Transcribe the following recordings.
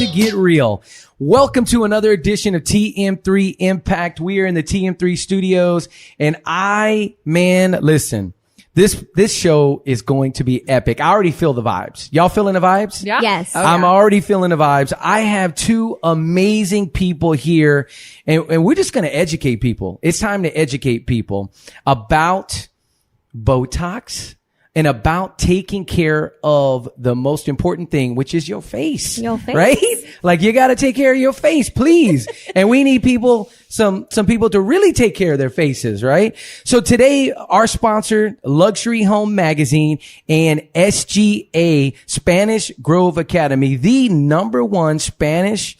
to get real. Welcome to another edition of TM3Impact. We are in the TM3 studios, and listen, this show is going to be epic. I already feel the vibes. Y'all feeling the vibes? Yeah. Yes. Oh, I'm already feeling the vibes. I have two amazing people here, and we're just going to educate people. It's time to educate people about Botox and about taking care of the most important thing, which is your face. Your face. Right? Like, you got to take care of your face, please. And we need people, some people to really take care of their faces, right? So today, our sponsor, Luxury Home Magazine and SGA, Spanish Grove Academy, the #1 Spanish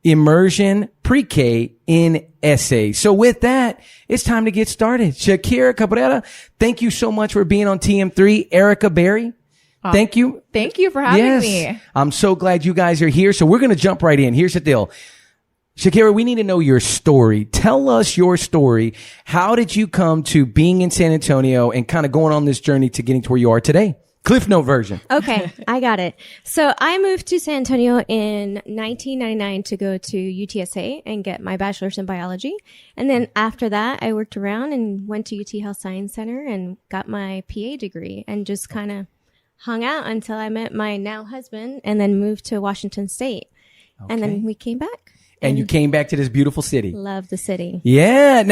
immersion pre-K in SA. So with that, it's time to get started. Shakira Cabrera, thank you so much for being on TM3. Erika Berry, thank you. Thank you for having me. I'm so glad you guys are here. So we're going to jump right in. Here's the deal. Shakira, we need to know your story. Tell us your story. How did you come to being in San Antonio and kind of going on this journey to getting to where you are today? Cliff Note version. Okay, I got it. So I moved to San Antonio in 1999 to go to UTSA and get my bachelor's in biology. And then after that, I worked around and went to UT Health Science Center and got my PA degree and just kind of hung out until I met my now husband and then moved to Washington State. Okay. And then we came back. And you came back to this beautiful city. Love the city. Yeah.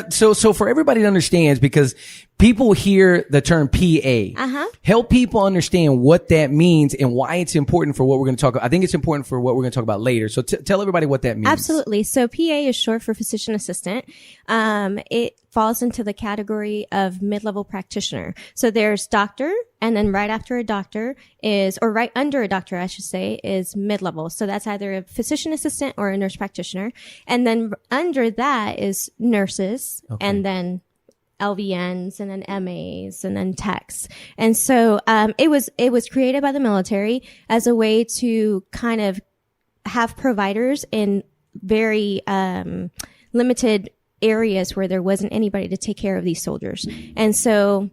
So for everybody to understand, because people hear the term PA, help people understand what that means and why it's important for what we're going to talk about. I think it's important for what we're going to talk about later. So tell everybody what that means. Absolutely. So PA is short for physician assistant. It falls into the category of mid-level practitioner. So there's doctor, and then right after a doctor or right under a doctor, I should say, is mid-level. So that's either a physician assistant or a nurse practitioner. And then under that is nurses, and then LVNs, and then MAs, and then techs. And so, it was created by the military as a way to kind of have providers in very, limited areas where there wasn't anybody to take care of these soldiers. And so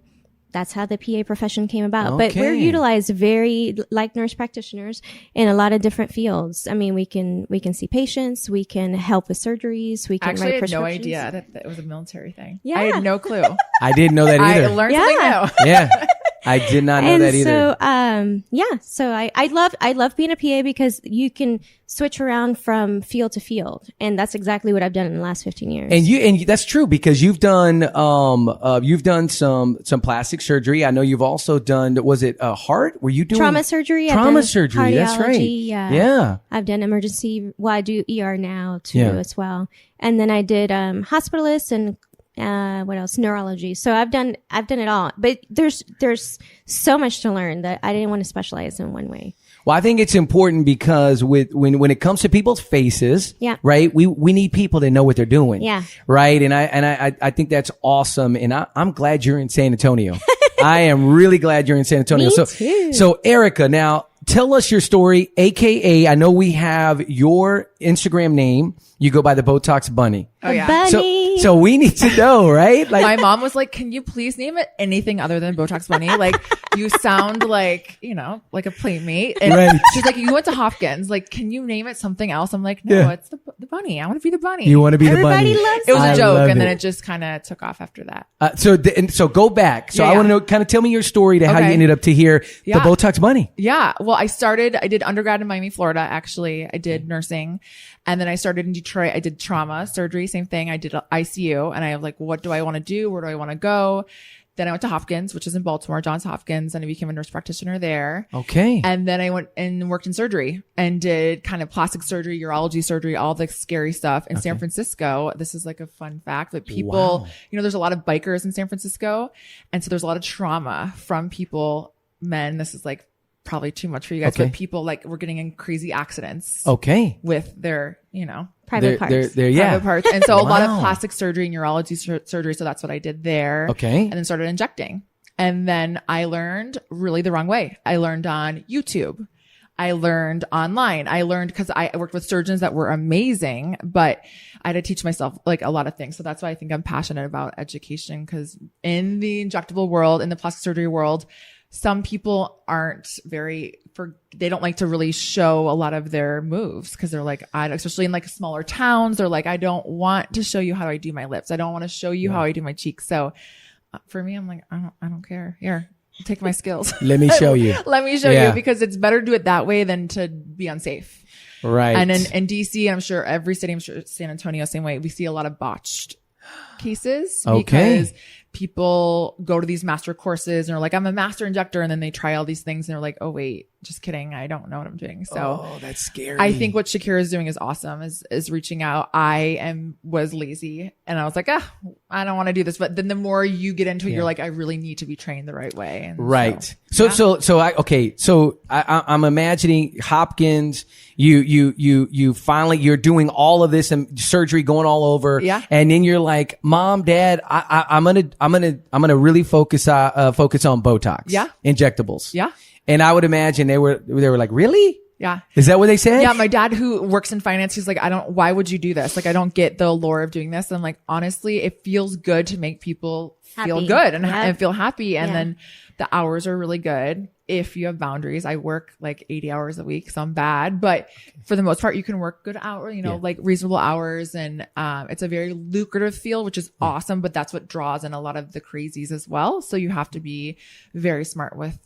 that's how the PA profession came about. Okay. But we're utilized very like nurse practitioners in a lot of different fields. I mean, we can see patients, we can help with surgeries, we can Actually, write I had no prescriptions. idea that it was a military thing. Yeah. I had no clue. I didn't know that either. I learned something new. Yeah. I did not know that either. So I love being a PA because you can switch around from field to field. And that's exactly what I've done in the last 15 years. And that's true, because you've done some plastic surgery. I know you've also done, was it heart? Were you doing trauma surgery? Trauma surgery. That's right. Yeah. Yeah. I've done emergency. Well, I do ER now too as well. And then I did, hospitalist and what else? Neurology. So I've done it all, but there's so much to learn that I didn't want to specialize in one way. Well, I think it's important because when it comes to people's faces, right? We need people to know what they're doing. Yeah. Right. And I think that's awesome. And I'm glad you're in San Antonio. I am really glad you're in San Antonio. Me too. So Erika, now tell us your story, AKA, I know we have your Instagram name. You go by the Botox Bunny. Oh, yeah. Bunny. So we need to know, right? Like, My mom was like, can you please name it anything other than Botox Bunny? Like, you sound like, like a playmate. And Right. she's like, you went to Hopkins. Like, can you name it something else? I'm like, no, it's the bunny. I want to be the bunny. you want to be Everybody the bunny. loves It was I a joke. love And then it. it just kind of took off after that. So go back. So Yeah, I want to yeah. know, kind of tell me your story to how you Okay. ended up to here, the Yeah. Botox Bunny. Yeah. Well, I did undergrad in Miami, Florida, actually. I did nursing. And then I started in Detroit. I did trauma surgery, same thing. I did ICU, and I was like, what do I want to do? Where do I want to go? Then I went to Hopkins, which is in Baltimore, Johns Hopkins, and I became a nurse practitioner there. Okay. And then I went and worked in surgery and did kind of plastic surgery, urology surgery, all the scary stuff in San Francisco. This is like a fun fact that people, there's a lot of bikers in San Francisco. And so there's a lot of trauma from people, men. This is like probably too much for you guys, but people like were getting in crazy accidents. Okay. With their, Private parts. Yeah. private parts. And so a lot of plastic surgery and urology surgery. So that's what I did there. Okay. And then started injecting. And then I learned really the wrong way. I learned on YouTube. I learned online. I learned because I worked with surgeons that were amazing, but I had to teach myself like a lot of things. So that's why I think I'm passionate about education, because in the injectable world, in the plastic surgery world, some people aren't they don't like to really show a lot of their moves because they're like, especially in like smaller towns, they're like, I don't want to show you how I do my lips. I don't want to show you how I do my cheeks. So for me, I'm like, I don't care. Here, take my skills. Let me show you. Let me show you, because it's better to do it that way than to be unsafe. Right. And in DC, I'm sure every city, I'm sure San Antonio, same way, we see a lot of botched cases because people go to these master courses and are like, I'm a master injector. And then they try all these things and they're like, oh, wait, just kidding. I don't know what I'm doing. So that's scary. I think what Shakira is doing is awesome, is reaching out. Was lazy and I was like, I don't want to do this. But then the more you get into it, you're like, I really need to be trained the right way. And right. So I'm imagining Hopkins, you finally, you're doing all of this and surgery going all over. Yeah. And then you're like, Mom, Dad, I'm gonna really focus on Botox. Yeah. Injectables. Yeah. And I would imagine they were like, really? Yeah. Is that what they said? Yeah. My dad, who works in finance, he's like, why would you do this? Like, I don't get the allure of doing this. And I'm like, honestly, it feels good to make people feel good and feel happy. And then the hours are really good if you have boundaries. I work like 80 hours a week, so I'm bad, but for the most part, you can work good hours, like reasonable hours. And, it's a very lucrative field, which is awesome, but that's what draws in a lot of the crazies as well. So you have to be very smart with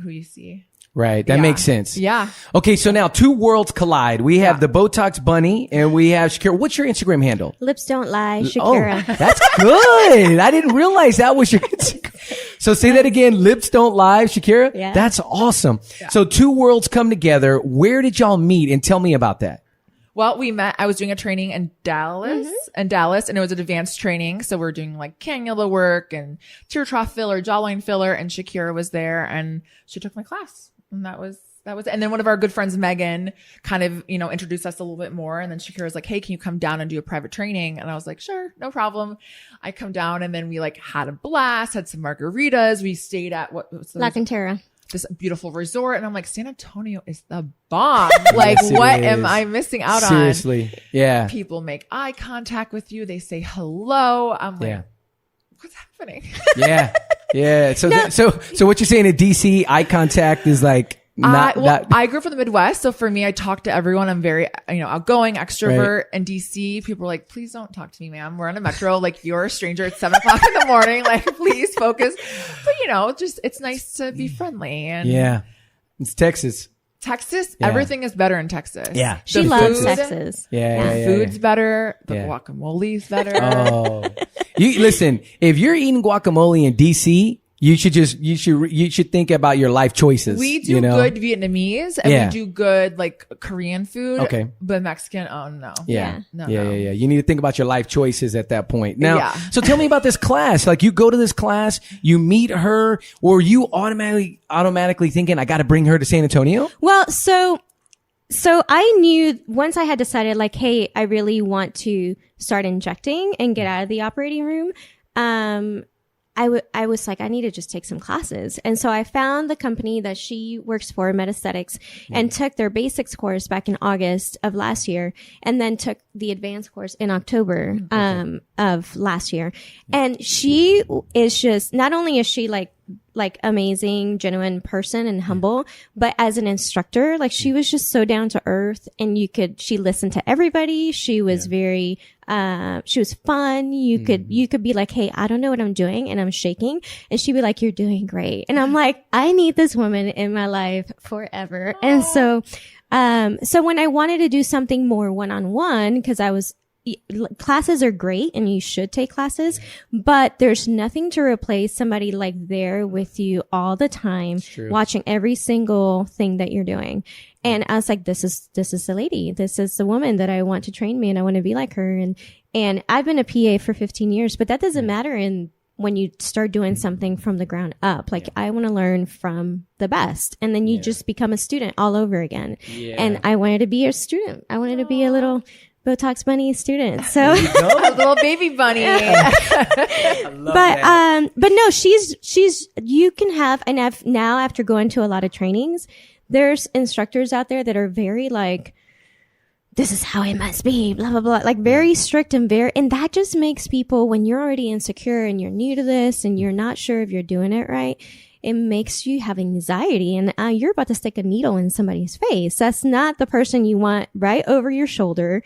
who you see. Right. That makes sense. Yeah. Okay. So now two worlds collide. We have the Botox bunny and we have Shakira. What's your Instagram handle? Lips Don't Lie, Shakira. Oh, that's good. I didn't realize that was your Instagram. So say that again. Lips Don't Lie, Shakira. Yeah. That's awesome. Yeah. So two worlds come together. Where did y'all meet? And tell me about that. Well, we met, I was doing a training in Dallas, and it was an advanced training. So we're doing like cannula work and tear trough filler, jawline filler, and Shakira was there and she took my class. And that was it. And then one of our good friends, Megan, kind of, introduced us a little bit more. And then Shakira was like, hey, can you come down and do a private training? And I was like, sure, no problem. I come down and then we like had a blast, had some margaritas. We stayed at La Cantera. This beautiful resort. And I'm like, San Antonio is the bomb. Like, yes, what am I missing out on? Seriously. Yeah. People make eye contact with you. They say hello. I'm like, what's happening? Yeah. Yeah. So what you're saying in DC, eye contact is like, I grew up in the Midwest. So for me, I talk to everyone. I'm very, outgoing, extrovert. Right. In DC, people are like, please don't talk to me, ma'am. We're on a metro. Like, you're a stranger at 7:00 in the morning. Like, please focus. But just, it's nice to be friendly. And yeah. It's Texas. Everything is better in Texas. Yeah. She loves Texas. Yeah. Food's better. The guacamole's better. Oh. You listen, if you're eating guacamole in DC, you should think about your life choices. We do good Vietnamese and we do good like Korean food. Okay. But Mexican, oh no. Yeah. No. You need to think about your life choices at that point. Now, so tell me about this class. Like, you go to this class, you meet her, or you automatically thinking, I got to bring her to San Antonio? Well, so I knew once I had decided like, hey, I really want to start injecting and get out of the operating room. I was like, I need to just take some classes. And so I found the company that she works for, Metaesthetics, and took their basics course back in August of last year, and then took the advanced course in October, of last year. And she is just, not only is she like amazing, genuine person and humble, but as an instructor, like she was just so down to earth, and she listened to everybody. She was very, she was fun. You could be like, hey, I don't know what I'm doing and I'm shaking. And she'd be like, you're doing great. And I'm like, I need this woman in my life forever. Aww. And so when I wanted to do something more one-on-one, because classes are great and you should take classes, but there's nothing to replace somebody like there with you all the time, watching every single thing that you're doing. And I was like, this is the lady. This is the woman that I want to train me, and I want to be like her. And I've been a PA for 15 years, but that doesn't matter when you start doing something from the ground up. Like, I want to learn from the best. And then you just become a student all over again. Yeah. And I wanted to be a student. I wanted to be a little Botox bunny student. So a little baby bunny. But no, she's, you can have, and I've now, after going to a lot of trainings, there's instructors out there that are very like, this is how it must be, blah, blah, blah, like very strict and that just makes people, when you're already insecure and you're new to this and you're not sure if you're doing it right, it makes you have anxiety, and you're about to stick a needle in somebody's face. That's not the person you want right over your shoulder.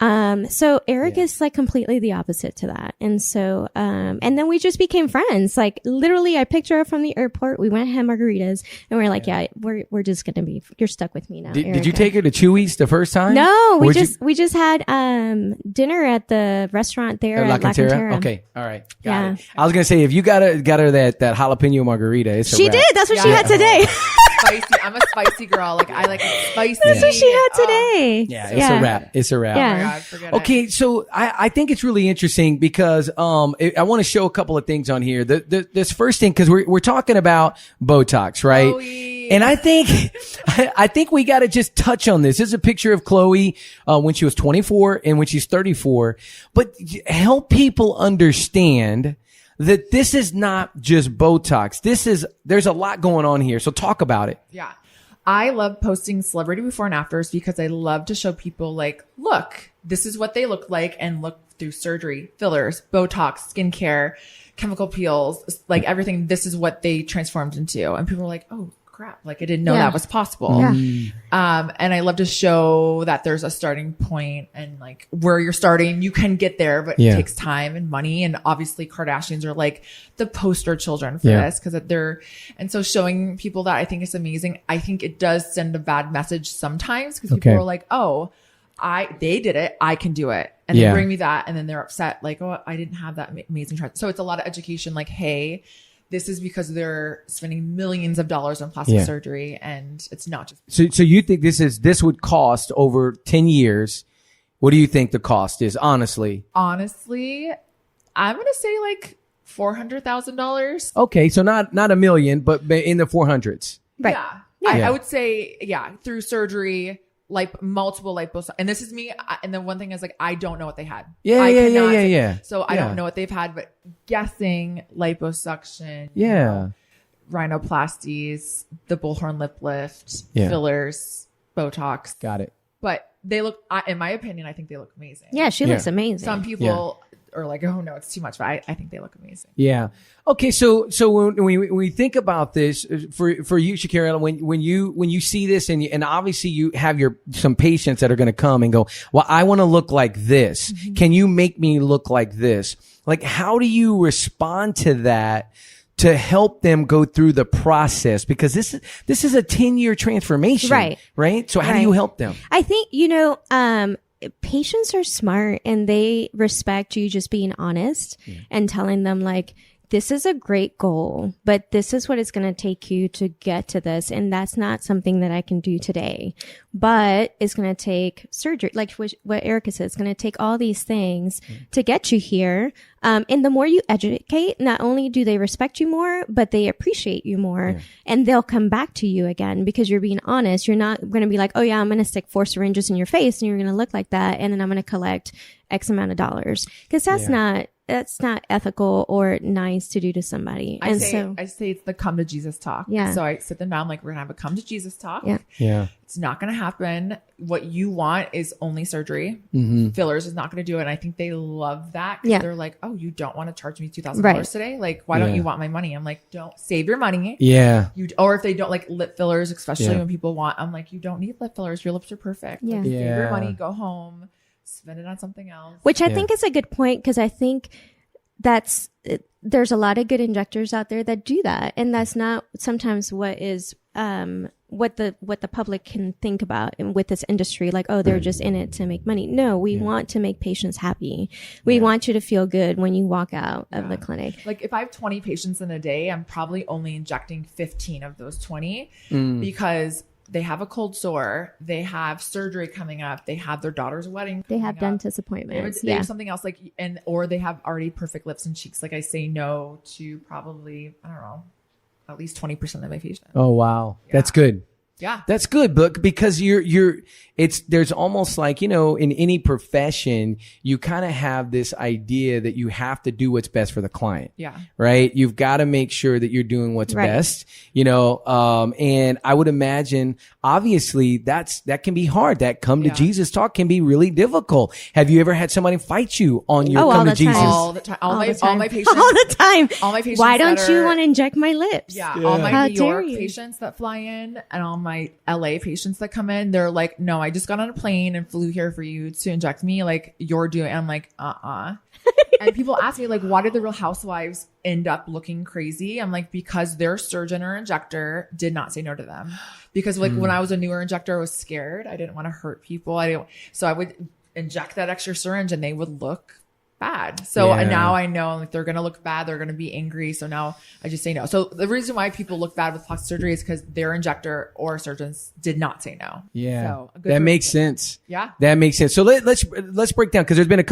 So Eric is like completely the opposite to that. And so, and then we just became friends. Like literally I picked her up from the airport. We went and had margaritas and we're like, we're just going to be, you're stuck with me now. Did you take her to Chewy's the first time? No, we just had, dinner at the restaurant there La at La Cantera. Okay. All right. Got it. I was going to say, if you got her that jalapeno margarita, she did. That's what she had today. Spicy. I'm a spicy girl. Like I like it spicy. That's what she had today. It's a wrap. It's a wrap. Yeah. Oh my God, forget Okay, it. so I think it's really interesting because I want to show a couple of things on here. This first thing, because we're talking about Botox, right? Chloe. And I think we got to just touch on this. This is a picture of Chloe when she was 24 and when she's 34. But help people understand that this is not just Botox. There's a lot going on here. So talk about it. Yeah. I love posting celebrity before and afters because I love to show people like, look, this is what they look like, and look through surgery, fillers, Botox, skincare, chemical peels, like everything. This is what they transformed into. And people are like, oh crap. Like I didn't know that was possible. Yeah. And I love to show that there's a starting point and like where you're starting, you can get there, but it takes time and money. And obviously Kardashians are like the poster children for this because and so showing people that I think is amazing. I think it does send a bad message sometimes because people are like, oh, they did it. I can do it. And they bring me that. And then they're upset. Like, oh, I didn't have that amazing chart. So it's a lot of education. Like, hey, this is because they're spending millions of dollars on plastic surgery, and it's not just. So you think this would cost over 10 years? What do you think the cost is? Honestly, I'm going to say like $400,000. Okay. So not $1 million, but in the 400s. Right. I would say, through surgery, like multiple liposuction. And this is me. And the one thing is like, I don't know what they had. Yeah. So I don't know what they've had, but guessing liposuction, rhinoplasties, the bullhorn lip lift, fillers, Botox. Got it. But they look, in my opinion, I think they look amazing. Yeah, she looks amazing. Some people are like, oh no, it's too much. But I think they look amazing. Yeah. Okay. So when we think about this for you, Shakira, when you see this and obviously you have some patients that are going to come and go, well, I want to look like this. Mm-hmm. Can you make me look like this? Like, how do you respond to that to help them go through the process? Because this is a 10-year transformation. Right. So how do you help them? I think, patients are smart and they respect you just being honest and telling them like, this is a great goal, but this is what it's going to take you to get to this. And that's not something that I can do today, but it's going to take surgery. Like what Erica said, it's going to take all these things to get you here. And the more you educate, not only do they respect you more, but they appreciate you more and they'll come back to you again because you're being honest. You're not going to be like, oh yeah, I'm going to stick 4 syringes in your face and you're going to look like that. And then I'm going to collect X amount of dollars because that's not ethical or nice to do to somebody. I say it's the come to Jesus talk. Yeah. So I sit them down, like, we're going to have a come to Jesus talk. Yeah. It's not going to happen. What you want is only surgery. Mm-hmm. Fillers is not going to do it. And I think they love that. Yeah. They're like, oh, you don't want to charge me $2,000 today? Like, why don't you want my money? I'm like, don't save your money. Yeah. Or if they don't like lip fillers, especially when people want, I'm like, you don't need lip fillers. Your lips are perfect. Yeah. Like, save your money, go home, spend it on something else. Which I think is a good point because I think there's a lot of good injectors out there that do that. And that's not sometimes what is, what the public can think about with this industry. Like, oh, they're just in it to make money. No, we want to make patients happy. We want you to feel good when you walk out of the clinic. Like if I have 20 patients in a day, I'm probably only injecting 15 of those 20 because they have a cold sore, they have surgery coming up, they have their daughter's wedding, they have dentist appointments, they have something else like, or they have already perfect lips and cheeks. Like I say no to probably, I don't know, at least 20% of my patients. Oh, wow. That's good. Yeah. That's good, but because there's almost like, in any profession, you kind of have this idea that you have to do what's best for the client. Yeah. Right. You've got to make sure that you're doing what's best, and I would imagine obviously that can be hard. That come to Jesus talk can be really difficult. Have you ever had somebody fight you on your come to Jesus? All the time. All my patients. All the time. All my patients. Why don't you want to inject my lips? Yeah. All my New York you? patients that fly in and all my LA patients that come in, they're like, no, I just got on a plane and flew here for you to inject me like you're doing. And I'm like, And people ask me like, why did the Real Housewives end up looking crazy? I'm like, because their surgeon or injector did not say no to them. Because like when I was a newer injector, I was scared. I didn't want to hurt people. So I would inject that extra syringe and they would look bad. So now I know like they're going to look bad. They're going to be angry. So now I just say no. So the reason why people look bad with plastic surgery is because their injector or surgeons did not say no. Yeah. So that makes sense. Yeah. That makes sense. So let's break down because there's been a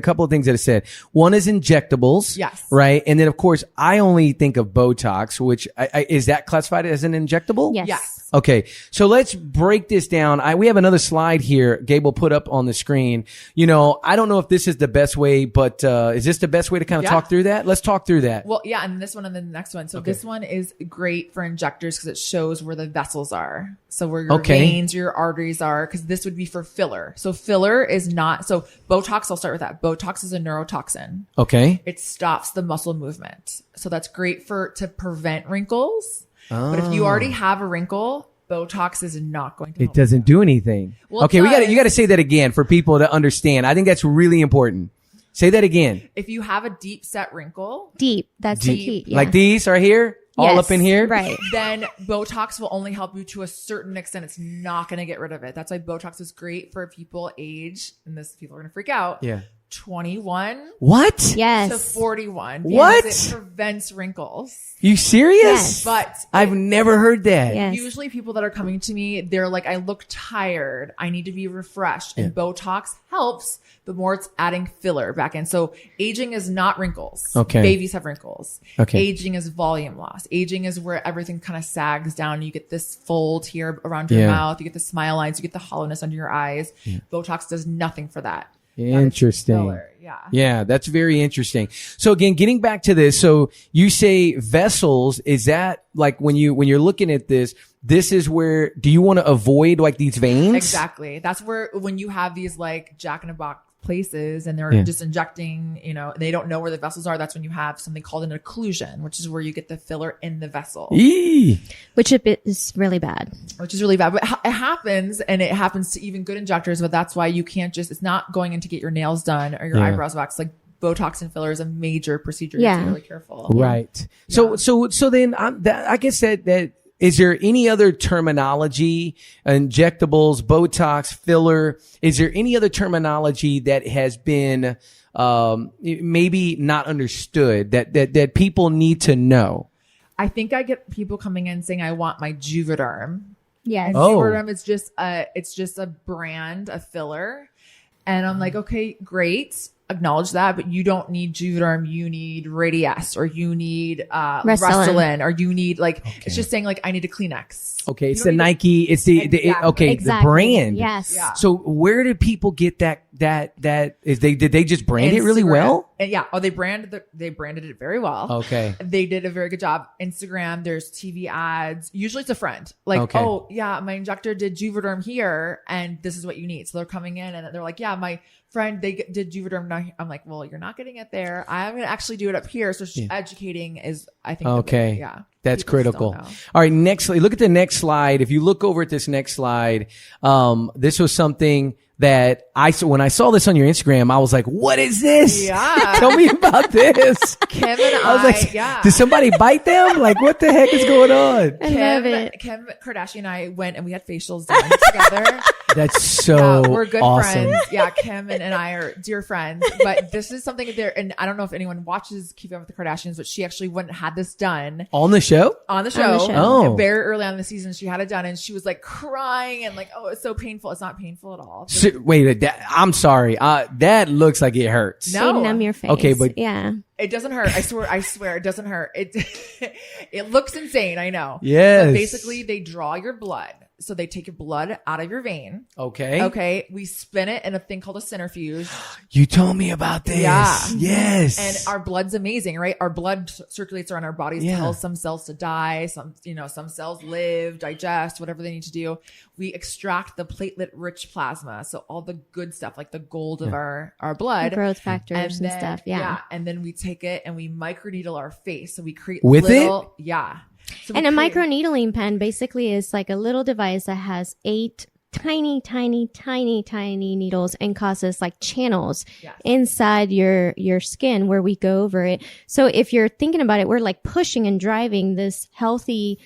couple of things that have said. One is injectables. Yes. Right. And then of course I only think of Botox, which is that classified as an injectable? Yes. Okay. So let's break this down. We have another slide here. Gabe will put up on the screen. I don't know if this is the best way, but is this the best way to kind of talk through that? Let's talk through that. Well, yeah. And this one and then the next one. So this one is great for injectors because it shows where the vessels are. So where your veins, your arteries are, because this would be for filler. So filler is not, so Botox, I'll start with that. Botox is a neurotoxin. Okay. It stops the muscle movement. So that's great to prevent wrinkles. But if you already have a wrinkle, Botox is not going to help. It doesn't do anything. Well, okay, you got to say that again for people to understand. I think that's really important. Say that again. If you have a deep set wrinkle, that's the key. Yeah. Like these are here, all up in here, right? Then Botox will only help you to a certain extent. It's not going to get rid of it. That's why Botox is great for people age, and people are going to freak out. Yeah. 21 what? Yes. to 41. What? It prevents wrinkles. You serious? Yes. But I've never heard that. Yes. usually people that are coming to me, they're like, I look tired. I need to be refreshed. And Botox helps, but more it's adding filler back in. So aging is not wrinkles. Okay. Babies have wrinkles. Okay. Aging is volume loss. Aging is where everything kind of sags down. You get this fold here around your mouth. You get the smile lines. You get the hollowness under your eyes. Botox does nothing for that. Interesting. Yeah, that's very interesting. So again, getting back to this, so you say vessels, is that like when you're looking at this is where, do you want to avoid like these veins? Exactly. That's where, when you have these like Jack in a Box places and they're just injecting, they don't know where the vessels are. That's when you have something called an occlusion, which is where you get the filler in the vessel. Eee. Which is really bad. Which is really bad. But it happens, and it happens to even good injectors, but that's why you can't it's not going in to get your nails done or your eyebrows waxed. Like Botox and filler is a major procedure. You have to be really careful. Right. So then I guess that is there any other terminology, injectables, Botox, filler? Is there any other terminology that has been maybe not understood that people need to know? I think I get people coming in saying, I want my Juvederm. Yes. And Juvederm is just a brand, a filler. And I'm like, okay, great. Acknowledge that, but you don't need Juvederm. You need Radiesse, or you need Restylane, or you need it's just saying like, I need a Kleenex. Okay, it's the Nike. It's the the brand. Yes. Yeah. So where did people get that is did they just brand it really well? And they branded it very well. Okay. They did a very good job. Instagram, there's TV ads. Usually it's a friend. Like, oh yeah, my injector did Juvederm here and this is what you need. So they're coming in and they're like, yeah, my friend, they did Juvederm. Now I'm like, well, you're not getting it there. I'm going to actually do it up here. So educating is, I think. Okay. That's People critical. All right. Next, look at the next slide. If you look over at this next slide, this was something that when I saw this on your Instagram, I was like, what is this? Yeah. Tell me about this. Kim and I was like, did somebody bite them? Like, what the heck is going on? I love it. Kim Kardashian and I went and we had facials done together. That's so Yeah, we're good awesome. friends. Yeah, Kim and I are dear friends. But this is something there, and I don't know if anyone watches Keeping Up with the Kardashians, but she actually went and had this done On the show? on the show. Oh. Very early on in the season, she had it done, and she was like crying and like, oh, it's so painful. It's not painful at all. So, wait, I'm sorry. That looks like it hurts. No. They numb your face. Okay, but- yeah. It doesn't hurt. I swear it doesn't hurt. It looks insane. I know. Yes. But basically, they draw your blood. So they take your blood out of your vein. Okay. Okay. We spin it in a thing called a centrifuge. You told me about this. Yeah. Yes. And our blood's amazing, right? Our blood circulates around our bodies, Yeah. tells some cells to die, some cells live, digest, whatever they need to do. We extract the platelet-rich plasma, so all the good stuff, like the gold of our blood, Growth factors and then, stuff. Yeah. and then we take it and we microneedle our face, so we create With little, yeah. So we And a create- microneedling pen basically is like a little device that has 8 tiny needles and causes like channels Yes. inside your skin where we go over it. So if you're thinking about it, we're like pushing and driving this healthy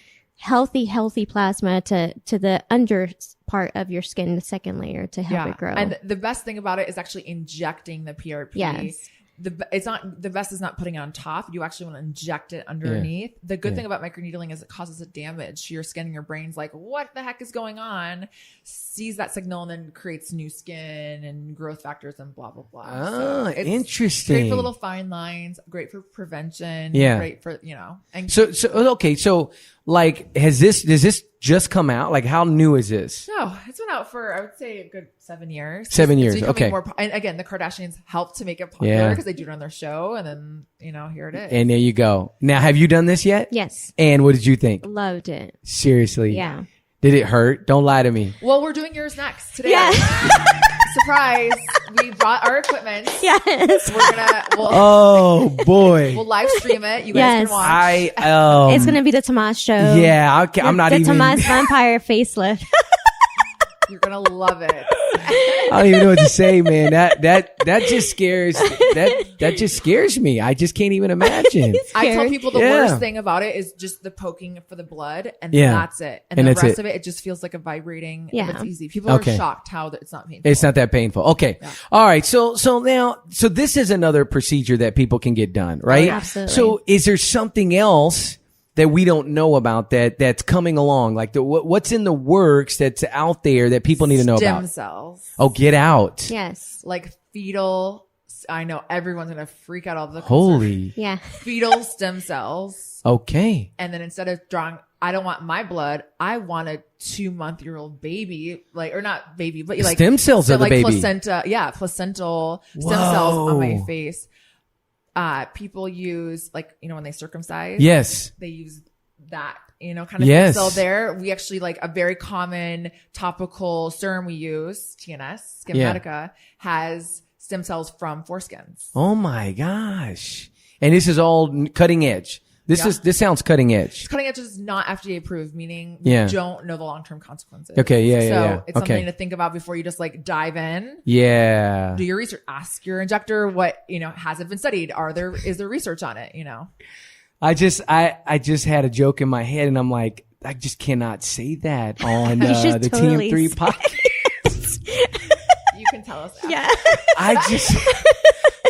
plasma to the under part of your skin, the second layer, to help it grow. And the best thing about it is actually injecting the PRP. Yes. The best is not putting it on top. You actually want to inject it underneath. The good thing about microneedling is it causes a damage to your skin, and your brain's like, what the heck is going on? Sees that signal and then creates new skin and growth factors and blah, blah, blah. Ah, it's interesting. Great for little fine lines, great for prevention. Yeah. Great for, and So okay. So like, does this just come out? Like, how new is this? no, it's been out for, I would say, a good 7 years. 7 years. It's becoming Okay. more and again, the Kardashians helped to make it popular Yeah. because they do it on their show, and then here it is. And there you go. Now, have you done this yet? yes. And what did you think? Loved it. Seriously. Yeah. Did it hurt? Don't lie to me. Well, we're doing yours next today. Yeah. Surprise! We brought our equipment. Yes. We'll Oh boy. we'll live stream it. You guys Yes. can watch. It's going to be the Tomas show. Yeah, I'm not the even. Tomas vampire facelift. You're gonna love it. I don't even know what to say, man. That just scares. That just scares me. I just can't even imagine. I tell Scary. people the Yeah. worst thing about it is just the poking for the blood, and Yeah. that's it. And And the that's rest it. of it just feels like a vibrating. Yeah. It's easy. People Okay. are shocked how it's not painful. It's not that painful. Okay. All right. So this is another procedure that people can get done, right? yeah. Absolutely. So is there something else that we don't know about that's coming along? Like what's in the works that's out there that people need to know Stem about? cells. Oh, get out. Yes. Like fetal. I know everyone's gonna freak out all the Holy. Yeah. fetal stem cells. Okay. And then instead of drawing, I don't want my blood. I want a 2-month-old baby, or not baby, but like Stem cells of the baby. placenta. Yeah, placental stem cells on my Whoa. face. People use when they circumcise. Yes. They use that, kind of Yes. stem cell there. We actually a very common topical serum we use, TNS, Skin Yeah. Medica, has stem cells from foreskins. Oh my gosh. And this is all cutting edge. This sounds cutting edge. Cutting edge is not FDA approved, meaning Yeah. we don't know the long-term consequences. Okay, yeah, yeah, So yeah. it's Okay. something to think about before you just dive in. Yeah. Do your research. Ask your injector what, has it been studied? Is there research on it? I just had a joke in my head and I'm like, I just cannot say that on You should the totally TM3 say podcast. You can tell us. Yeah.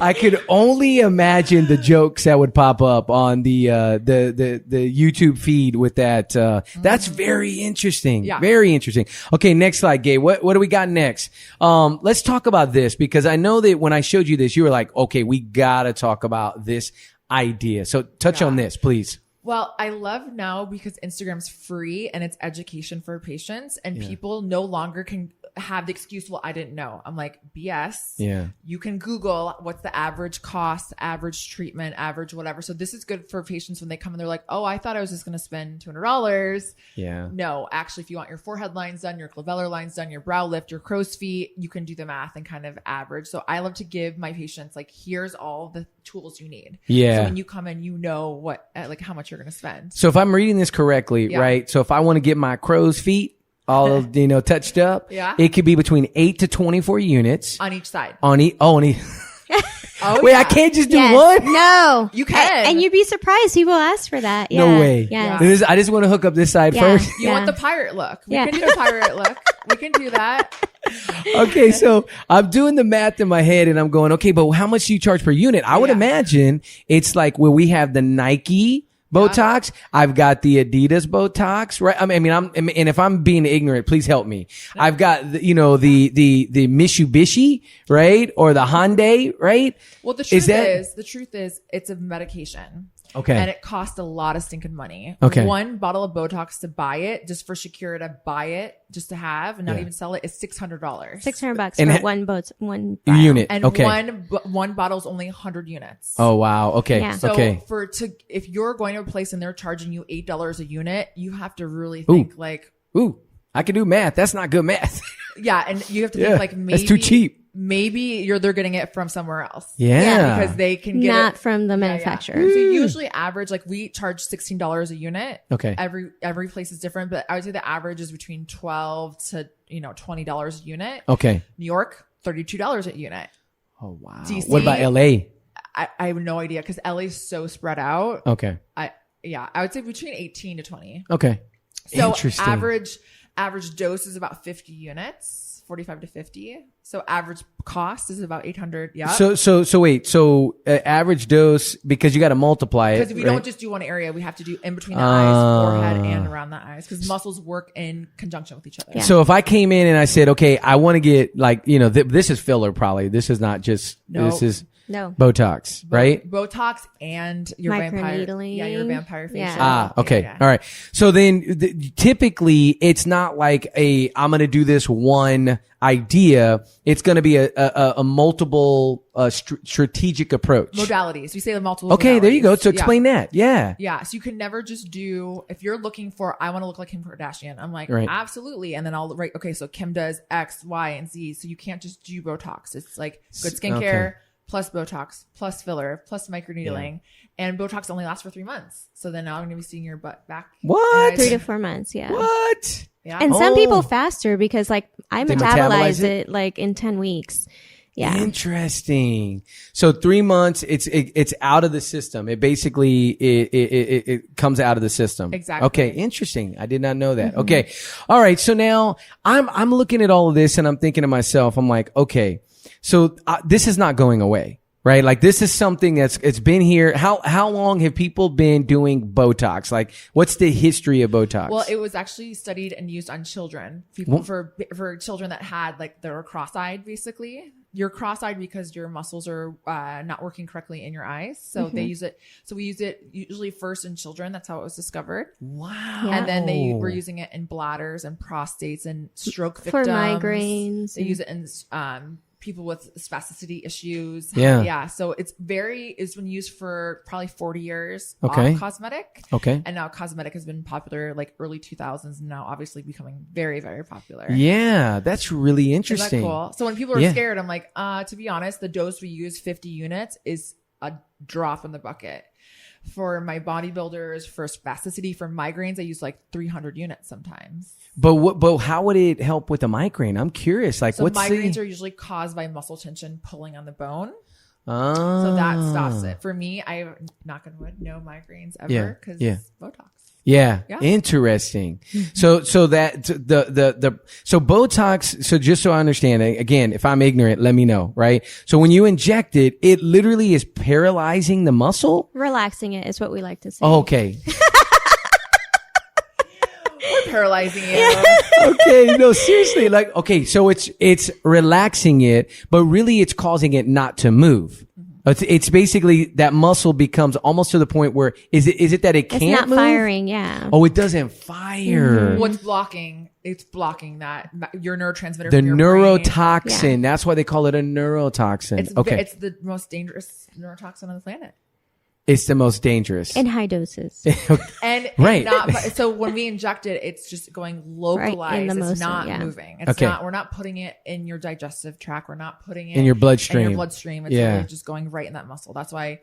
I could only imagine the jokes that would pop up on the YouTube feed with that. That's very interesting. Yeah. Very interesting. Okay. Next slide, Gabe. What do we got next? Let's talk about this because I know that when I showed you this, you were like, okay, we gotta talk about this idea. So touch on this, please. Well, I love now because Instagram's free and it's education for patients, and people no longer can have the excuse, well, I didn't know. I'm like, BS. Yeah. You can Google what's the average cost, average treatment, average whatever. So this is good for patients when they come and they're like, oh, I thought I was just going to spend $200. Yeah. No, actually, if you want your forehead lines done, your clavellar lines done, your brow lift, your crow's feet, you can do the math and kind of average. So I love to give my patients here's all the tools you need. Yeah. So when you come in, you know what, how much you're going to spend. So if I'm reading this correctly, Yeah. right? So if I want to get my crow's feet all touched up, Yeah. it could be between 8 to 24 units On each side. on each. Oh, Wait, yeah. I can't just do Yes. one. No. You can. And you'd be surprised people ask for that. Yeah. No way. Yes. I just want to hook up this side Yeah. first. You want the pirate look. We Yeah. can do the pirate look. We can do that. Okay, so I'm doing the math in my head and I'm going, okay, but how much do you charge per unit? I would imagine it's like where we have the Nike Botox. I've got the Adidas Botox, right? And if I'm being ignorant, please help me. I've got, the Mitsubishi, right? Or the Hyundai, right? Well, the truth is it's a medication. Okay. And it costs a lot of stinking money. Okay. One bottle of Botox to buy it, just for Shakira to buy it, just to have and not even sell it, is $600. $600 for one vial. Unit. And okay. one bottle is only 100 units. Oh, wow. Okay. Yeah. So okay. if you're going to a place and they're charging you $8 a unit, you have to really think I can do math. That's not good math. Yeah. And you have to think like maybe that's too cheap. Maybe they're getting it from somewhere else. Yeah. Because they can get not it from the manufacturer. So you usually average, like we charge $16 a unit. Okay. Every place is different, but I would say the average is between $12 to $20 a unit. Okay. New York, $32 a unit. Oh wow. DC, what about LA? I have no idea because LA is so spread out. Okay. I would say between 18 to 20. Okay. So interesting. average dose is about 50 units. 45 to 50. So average cost is about 800. Yeah. So wait. So average dose, because you got to multiply it. Because we don't just do one area, we have to do in between the eyes, forehead, and around the eyes, because muscles work in conjunction with each other. Yeah. So if I came in and I said, okay, I want to get this is filler probably. This is not just, this is Botox, right? Botox and your vampire. Microneedling. Yeah, your vampire facial. Yeah. Okay. Yeah. All right. So then typically it's not like I'm going to do this one idea. It's going to be a multiple strategic approach. Modalities. We say the multiple Okay. modalities. There you go. So explain that. Yeah. Yeah. So you can never just do, if you're looking for, I want to look like Kim Kardashian. I'm like, Right. absolutely. And then I'll write, okay, so Kim does X, Y, and Z. So you can't just do Botox. It's like good skincare. Plus Botox, plus filler, plus microneedling. And Botox only lasts for 3 months. So then now I'm going to be seeing your butt back. What? 3 to 4 months. Yeah. What? Yeah. And some people faster because like I They metabolize it like in 10 weeks. Yeah. Interesting. So 3 months, it's out of the system. It basically, it comes out of the system. Exactly. Okay. Interesting. I did not know that. Okay. All right. So now I'm looking at all of this and I'm thinking to myself, I'm like, okay, so this is not going away, right? Like this is something it's been here. How long have people been doing Botox? Like what's the history of Botox? Well, it was actually studied and used on children, people for children that had they were cross-eyed, basically. You're cross-eyed because your muscles are not working correctly in your eyes. So they use it. So we use it usually first in children. That's how it was discovered. Wow. And then they were using it in bladders and prostates and stroke victims. For migraines. They use it in people with spasticity issues. Yeah. Yeah. So it's been used for probably 40 years. Okay. Off cosmetic. Okay. And now cosmetic has been popular like early 2000s and now obviously becoming very, very popular. Yeah. That's really interesting. Isn't that cool? So when people are scared, I'm like, to be honest, the dose we use, 50 units, is a drop in the bucket. For my bodybuilders, for spasticity, for migraines, I use like 300 units sometimes. But how would it help with a migraine? I'm curious. Like, so what's migraines are usually caused by muscle tension pulling on the bone. Oh. So that stops it. For me, I knock on wood, no migraines ever because Botox. Yeah. Yeah. Interesting. So that so Botox, so just so I understand, again, if I'm ignorant, let me know, right? So when you inject it, it literally is paralyzing the muscle? Relaxing it is what we like to say. Oh, okay. We're paralyzing you. Okay. No, seriously. Like, okay. So it's relaxing it, but really it's causing it not to move. It's basically that muscle becomes almost to the point where is it that it can't It's not move? firing, yeah. Oh, it doesn't fire. What's blocking? It's blocking that your neurotransmitter. The from your brain. neurotoxin. That's why they call it a neurotoxin. It's the most dangerous neurotoxin on the planet. It's the most dangerous. In high doses. And Right. So when we inject it, it's just going localized. Right in the It's muscle, not moving. It's Okay. we're not putting it in your digestive tract. We're not putting it In your bloodstream. It's really just going right in that muscle. That's why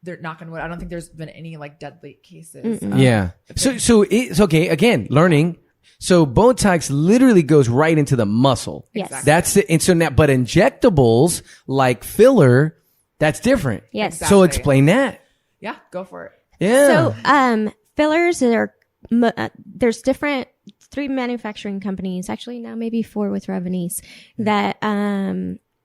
they're knocking wood. I don't think there's been any deadly cases. Yeah. So it's okay. Again, learning. So Botox literally goes right into the muscle. Yes. Exactly. That's it. And so now, but injectables like filler, that's different. Yes. Exactly. So explain that. Yeah, go for it. Yeah. So, fillers are, there's different three manufacturing companies, actually now maybe four with Revenues, that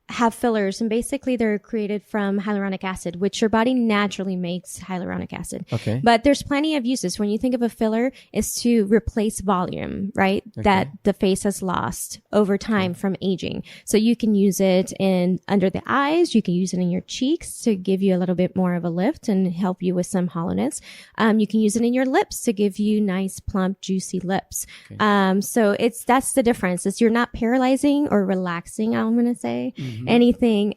have fillers, and basically they're created from hyaluronic acid, which your body naturally makes hyaluronic acid. Okay. But there's plenty of uses. When you think of a filler, is to replace volume, right? Okay. That the face has lost over time from aging. So you can use it in under the eyes. You can use it in your cheeks to give you a little bit more of a lift and help you with some hollowness. You can use it in your lips to give you nice, plump, juicy lips. Okay. So that's the difference. Is you're not paralyzing or relaxing, I'm going to say. Anything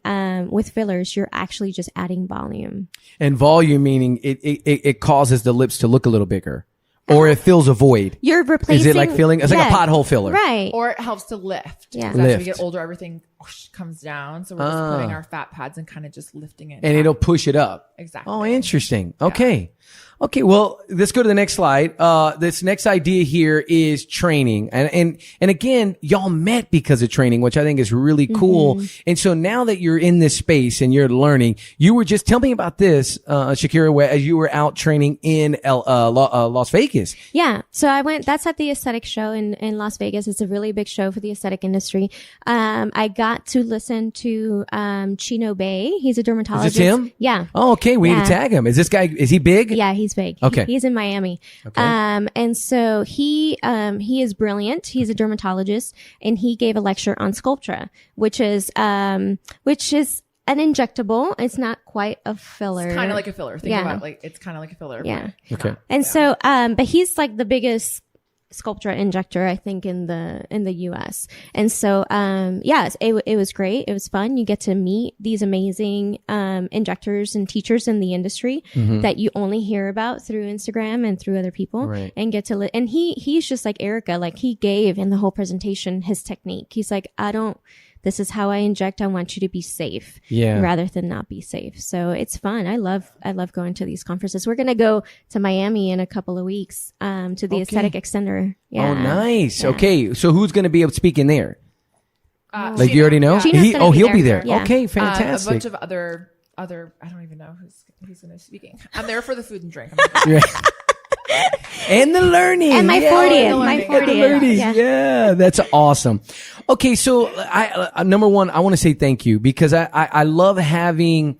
with fillers, you're actually just adding volume. And volume meaning it causes the lips to look a little bigger, or it fills a void. You're replacing. Is it like filling? It's like a pothole filler, right? Or it helps to lift. Yeah. As we get older, everything comes down, so we're just putting our fat pads and kind of just lifting it, and it'll push it up. Exactly. Oh, interesting. Okay. Yeah. Okay, well, let's go to the next slide. This next idea here is training. And again, y'all met because of training, which I think is really cool. And so now that you're in this space and you're learning, you were just, tell me about this, Shakira, where as you were out training in Las Vegas. Yeah. So that's at the aesthetic show in Las Vegas. It's a really big show for the aesthetic industry. I got to listen to, Chino Bay. He's a dermatologist. Is this him? Yeah. Oh, okay. We need to tag him. Is this guy, is he big? Yeah, he's big. Okay. He's in Miami. Okay. And so he is brilliant. He's a dermatologist, and he gave a lecture on Sculptra, which is an injectable. It's not quite a filler. It's kind of like a filler. Think about it, like it's kind of like a filler. Yeah. Okay. And so, but he's like the biggest Sculptra injector, I think, in the US. And so, it was great. It was fun. You get to meet these amazing, injectors and teachers in the industry that you only hear about through Instagram and through other people, right. And get to and he's just like Erika, like he gave in the whole presentation his technique. He's like, this is how I inject. I want you to be safe, rather than not be safe. So it's fun. I love going to these conferences. We're going to go to Miami in a couple of weeks, to the Aesthetic Extender. Yeah. Oh, nice. Yeah. Okay. So who's going to be able to speak in there? Like Chino, you already know? Yeah. He'll be there. Yeah. Okay. Fantastic. A bunch of other, I don't even know who's going to be speaking. I'm there for the food and drink. And the learning. And my 40th. Yeah, that's awesome. Okay, so I number one, I want to say thank you because I love having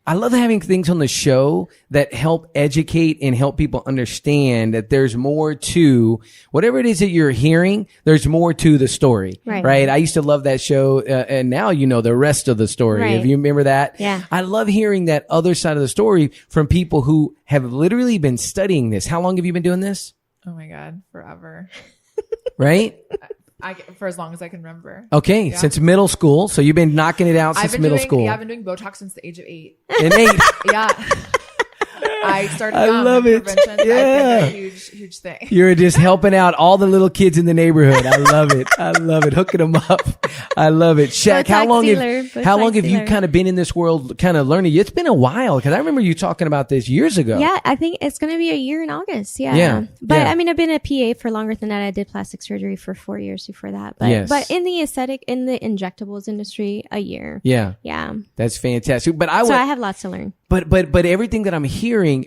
things on the show that help educate and help people understand that there's more to whatever it is that you're hearing. There's more to the story, right? I used to love that show, and now you know the rest of the story. Right. If you remember that, yeah. I love hearing that other side of the story from people who have literally been studying this. How long have you been doing this? Oh my God, forever. Right? For as long as I can remember. Okay, since middle school. So you've been knocking it out since middle school. Yeah, I've been doing Botox since the age of 8. And 8. Yeah. I started I love it. Prevention. Yeah. I think a huge thing. You're just helping out all the little kids in the neighborhood. I love it. I love it. Hooking them up. I love it. Shaq, how long have you kind of been in this world kind of learning? It's been a while because I remember you talking about this years ago. Yeah, I think it's going to be a year in August. Yeah. But I mean, I've been a PA for longer than that. I did plastic surgery for 4 years before that. But in the in the injectables industry, a year. Yeah. Yeah. That's fantastic. But I have lots to learn. But everything that I'm hearing,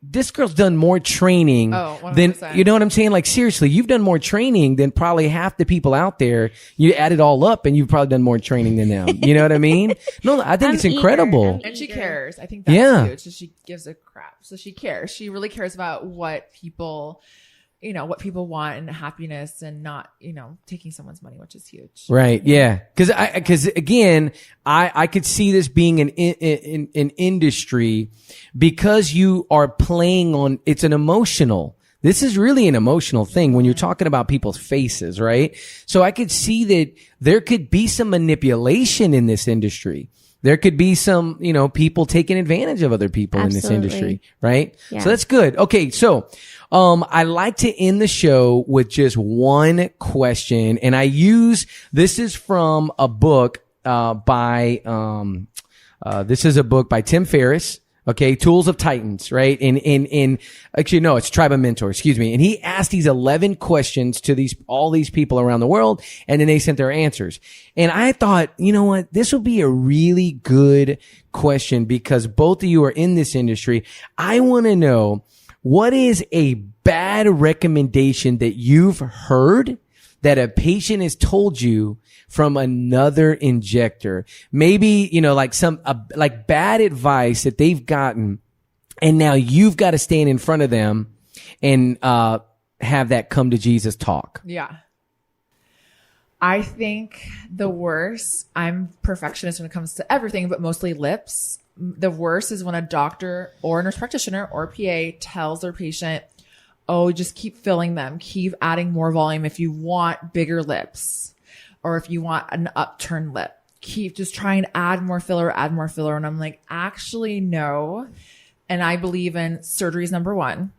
this girl's done more training than, you know what I'm saying? Like seriously, you've done more training than probably half the people out there. You add it all up and you've probably done more training than them. You know what I mean? No, I think it's incredible. And she cares. I think that's huge. So she gives a crap. So she cares. She really cares about what people want and happiness and not, taking someone's money, which is huge. Right. Yeah. Cause again, I could see this being an industry because you are playing on, this is really an emotional thing when you're talking about people's faces, right? So I could see that there could be some manipulation in this industry. There could be some, people taking advantage of other people in this industry, right? Yeah. So that's good. Okay. So, I like to end the show with just one question. And this is from a book, by Tim Ferriss. Okay. Tools of Titans, right? Actually, no, it's Tribe of Mentors, excuse me. And he asked these 11 questions to all these people around the world, and then they sent their answers. And I thought, you know what? This would be a really good question because both of you are in this industry. I want to know, what is a bad recommendation that you've heard that a patient has told you from another injector? Maybe, like like bad advice that they've gotten, and now you've got to stand in front of them and have that come to Jesus talk. Yeah. I think the worst, I'm perfectionist when it comes to everything, but mostly lips. The worst is when a doctor or a nurse practitioner or PA tells their patient, oh, just keep filling them, keep adding more volume if you want bigger lips, or if you want an upturned lip, keep just trying to add more filler. And I'm like, actually, no. And I believe in surgery is number one.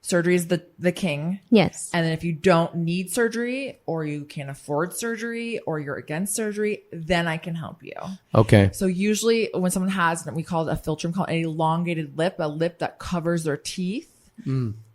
Surgery is the king. Yes. And then if you don't need surgery, or you can't afford surgery, or you're against surgery, then I can help you. Okay. So usually when someone has, we call it a philtrum, called an elongated lip, a lip that covers their teeth,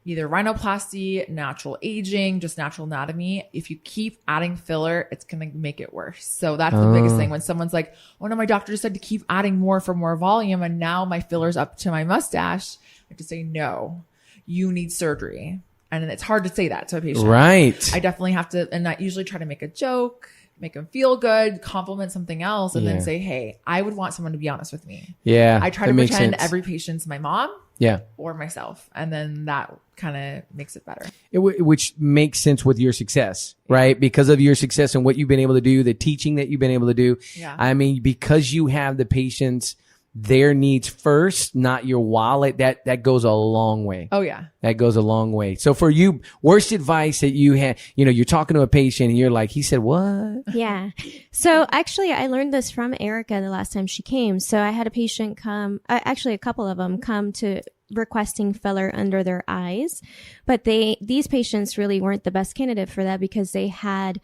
either rhinoplasty, natural aging, just natural anatomy. If you keep adding filler, it's going to make it worse. So that's the biggest thing. When someone's like, oh no, my doctor just said to keep adding more for more volume, and now my filler's up to my mustache, I have to say, no, you need surgery. And it's hard to say that to a patient. Right. I definitely have to, and I usually try to make a joke, make them feel good, compliment something else, and then say, hey, I would want someone to be honest with me. Yeah. I try to pretend every patient's my mom. Yeah. Or myself. And then that kind of makes it better. Which makes sense with your success, right? Because of your success and what you've been able to do, the teaching that you've been able to do. Yeah. I mean, because you have the patients, their needs first, not your wallet, that goes a long way. Oh yeah. That goes a long way. So for you, worst advice that you had, you're talking to a patient and you're like, he said what? Yeah. So actually I learned this from Erika the last time she came. So I had a patient come, actually a couple of them come to requesting filler under their eyes, but these patients really weren't the best candidate for that because they had,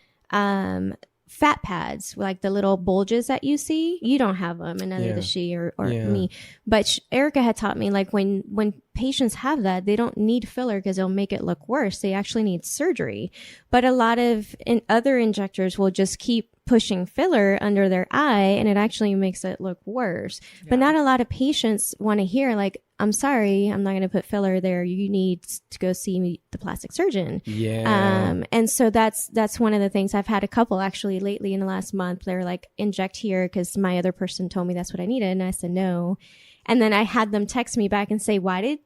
fat pads, like the little bulges that you see. You don't have them, and neither does she or me. But Erika had taught me, like, when patients have that, they don't need filler because it'll make it look worse. They actually need surgery. But a lot of other injectors will just keep pushing filler under their eye, and it actually makes it look worse. Yeah. But not a lot of patients want to hear, like, I'm sorry, I'm not going to put filler there. You need to go see the plastic surgeon. Yeah. And so that's one of the things. I've had a couple actually lately in the last month. They're like, inject here because my other person told me that's what I needed. And I said, no. And then I had them text me back and say, why did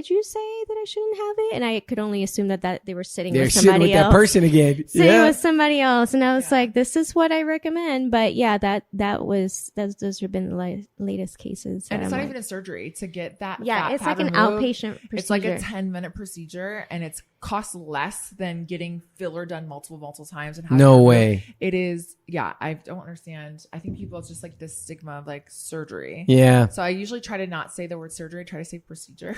you say that I shouldn't have it? And I could only assume that they were sitting with somebody else. That person again. Sitting with somebody else. And I was like, this is what I recommend. But yeah, those have been the latest cases. And it's not even a surgery to get that. Yeah, it's like an removed. Outpatient procedure. It's like a 10-minute procedure, and it's costs less than getting filler done multiple times. And no way. It is. Yeah. I don't understand. I think people, it's just like this stigma of like surgery. Yeah. So I usually try to not say the word surgery. I try to say procedure.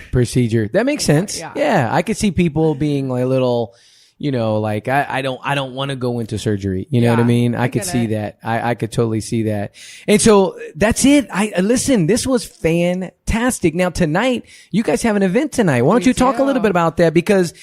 That makes sense. Yeah. I could see people being like a little, like I don't want to go into surgery. You know what I mean? I could see that. I could totally see that. And so that's it. Listen, this was fantastic. Now tonight, you guys have an event tonight. Why don't you talk a little bit about that? Because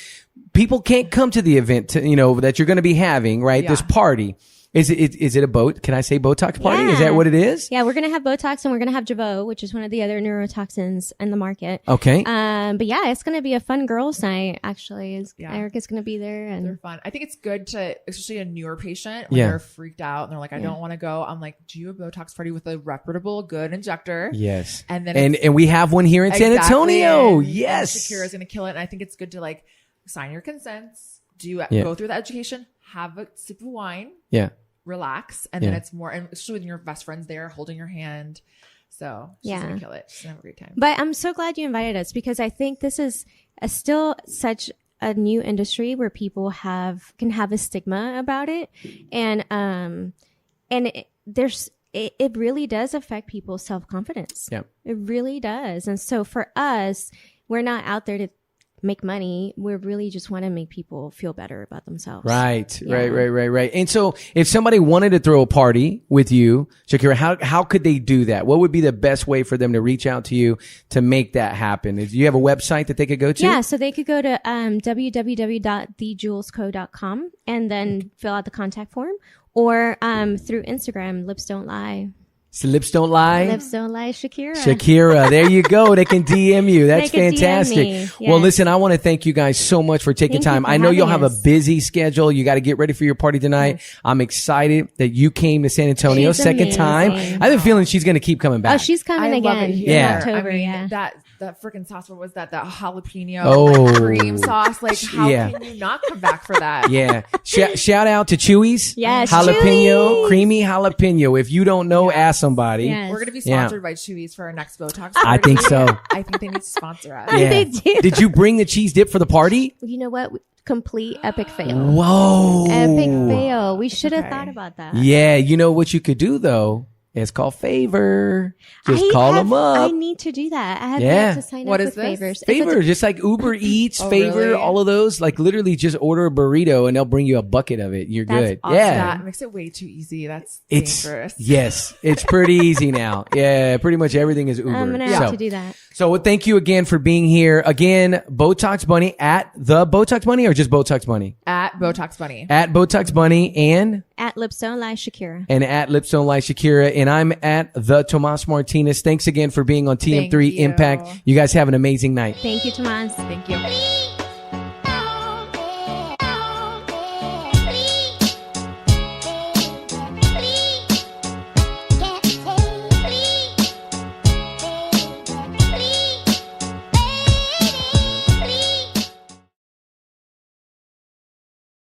people can't come to the event, that you're going to be having, right? Yeah. This party. Is it a Can I say Botox party? Yeah. Is that what it is? Yeah, we're going to have Botox and we're going to have Jeuveau, which is one of the other neurotoxins in the market. Okay. But yeah, it's going to be a fun girls' night, actually. Erika's going to be there. And they're fun. I think it's good to, especially a newer patient, when they're freaked out and they're like, I don't want to go. I'm like, do you a Botox party with a reputable, good injector? Yes. And then and we have one here in San Antonio. Yes. Shakira's going to kill it. And I think it's good to like sign your consents, go through the education, have a sip of wine. Yeah. Relax. And then it's more, and especially when your best friend's there holding your hand. So she's going to kill it. She's going to have a great time. But I'm so glad you invited us because I think this is still such a new industry where people can have a stigma about it. And it really does affect people's self-confidence. Yeah. It really does. And so for us, we're not out there to make money. We really just want to make people feel better about themselves. Right. And so if somebody wanted to throw a party with you, Shakira, how could they do that? What would be the best way for them to reach out to you to make that happen? Do you have a website that they could go to? Yeah. So they could go to www.thejewelsco.com and then fill out the contact form, or through Instagram, Lips Don't Lie. Lips Don't Lie. Lips Don't Lie, Shakira. Shakira. There you go. They can DM you. That's They can DM fantastic. me. Yes. Well, listen, I want to thank you guys so much for taking Thank you time. for I know you'll having have a us. busy schedule. You got to get ready for your party tonight. I'm excited that you came to San Antonio She's second amazing. time. I have a feeling she's going to keep coming back. Oh, she's coming I love again it here. Yeah. in October. I mean, Yeah. that freaking sauce. What was that? That jalapeno Oh. cream sauce. Like, how Yeah. can you not come back for that? Yeah. Shout out to Chewy's. Yes, Jalapeno, Chewy's. creamy jalapeno. If you don't know, ask somebody. Yes. We're gonna be Yeah. sponsored by Chewy's for our next Botox. I party. think so. I think they need to sponsor us. Yeah. They do. Did you bring the cheese dip for the party? You know what? Complete epic fail. Whoa. Epic fail. We should have okay. thought about that. Yeah. You know what you could do though? It's called Favor. Just call them up. I need to do that. I have Yeah. yet to sign What up is with this? favors. Favor, just like Uber Eats, Oh, Favor, really? all of those. Like literally just order a burrito and they'll bring you a bucket of it. You're That's good. awesome. Yeah. That makes it way too easy. That's It's dangerous. yes, it's pretty easy now. Yeah, pretty much everything is Uber. I'm gonna have to do that. So thank you again for being here. Again, Botox Bunny at the Botox Bunny or just Botox Bunny? At Botox Bunny. At Botox Bunny and At Lips Don't Lie, Shakira. at Lips Don't Lie Shakira. And I'm at the Tomas Martinez. Thanks again for being on TM3 Thank you. Impact. You guys have an amazing night. Thank you, Tomas. Thank you.